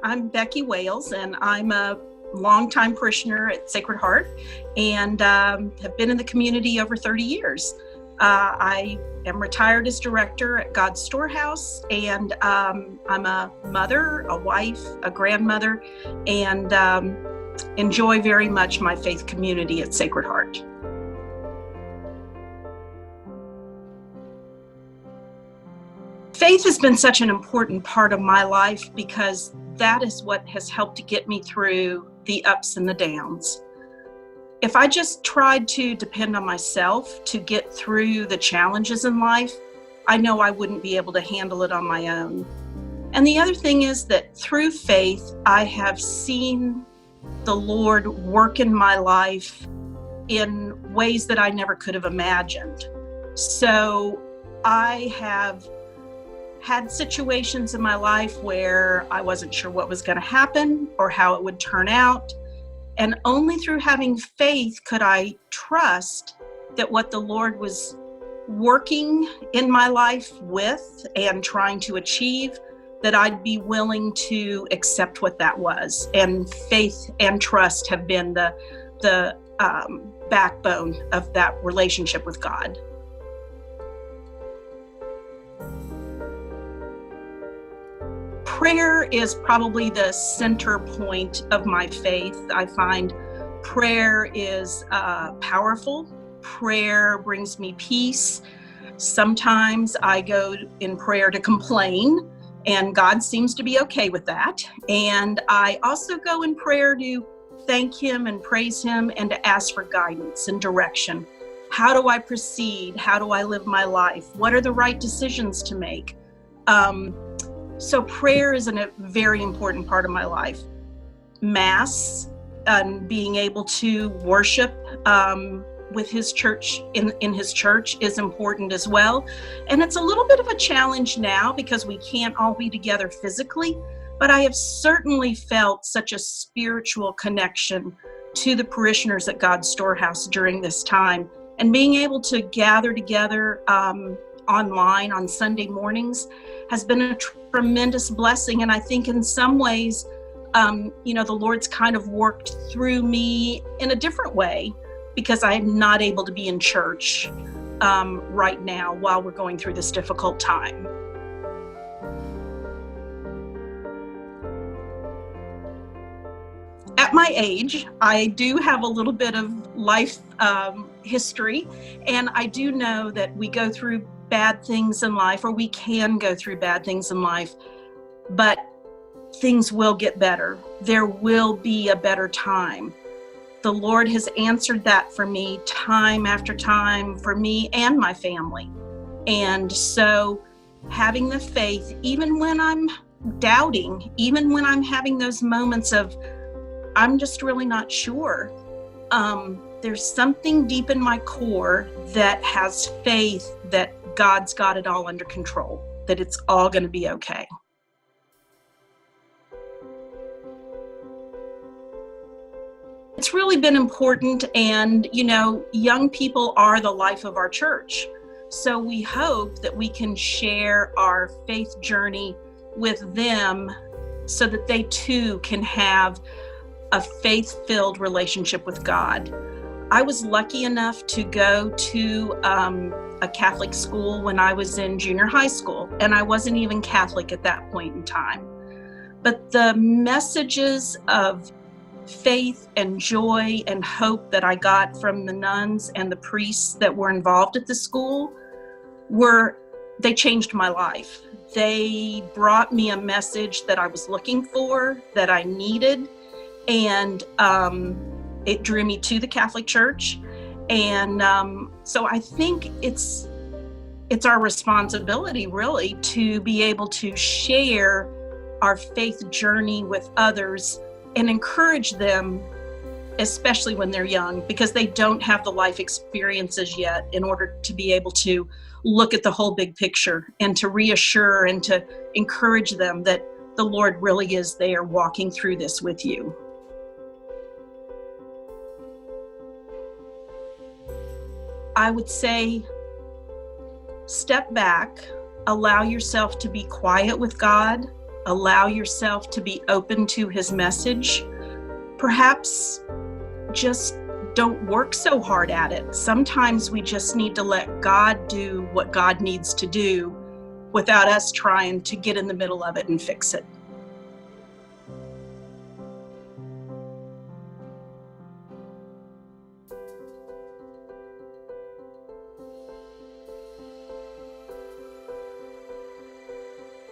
I'm Becky Wales, and I'm a longtime parishioner at Sacred Heart, and have been in the community over 30 years. I am retired as director at God's Storehouse, and I'm a mother, a wife, a grandmother, and enjoy very much my faith community at Sacred Heart. Faith has been such an important part of my life because that is what has helped to get me through the ups and the downs. If I just tried to depend on myself to get through the challenges in life, I know I wouldn't be able to handle it on my own. And the other thing is that through faith, I have seen the Lord work in my life in ways that I never could have imagined. So I have had situations in my life where I wasn't sure what was going to happen or how it would turn out. And only through having faith could I trust that what the Lord was working in my life with and trying to achieve, that I'd be willing to accept what that was. And faith and trust have been the backbone of that relationship with God. Prayer is probably the center point of my faith. I find prayer is powerful. Prayer brings me peace. Sometimes I go in prayer to complain, and God seems to be okay with that. And I also go in prayer to thank Him and praise Him and to ask for guidance and direction. How do I proceed? How do I live my life? What are the right decisions to make? So prayer is a very important part of my life. Mass, being able to worship with His church, in His church, is important as well. And it's a little bit of a challenge now because we can't all be together physically, but I have certainly felt such a spiritual connection to the parishioners at God's Storehouse during this time. And being able to gather together online on Sunday mornings has been a tremendous blessing. And I think in some ways, the Lord's kind of worked through me in a different way because I'm not able to be in church right now while we're going through this difficult time. At my age, I do have a little bit of life history, and I do know that we go through bad things in life, or we can go through bad things in life, but things will get better. There will be a better time. The Lord has answered that for me time after time, for me and my family. And so having the faith, even when I'm doubting, even when I'm having those moments of, I'm just really not sure, there's something deep in my core that has faith that God's got it all under control, that it's all going to be okay. It's really been important, and young people are the life of our church. So we hope that we can share our faith journey with them so that they too can have a faith-filled relationship with God. I was lucky enough to go to a Catholic school when I was in junior high school, and I wasn't even Catholic at that point in time. But the messages of faith and joy and hope that I got from the nuns and the priests that were involved at the school they changed my life. They brought me a message that I was looking for, that I needed, and it drew me to the Catholic Church. And so I think it's our responsibility really to be able to share our faith journey with others and encourage them, especially when they're young, because they don't have the life experiences yet in order to be able to look at the whole big picture and to reassure and to encourage them that the Lord really is there walking through this with you. I would say step back, allow yourself to be quiet with God, allow yourself to be open to his message. Perhaps just don't work so hard at it. Sometimes we just need to let God do what God needs to do without us trying to get in the middle of it and fix it.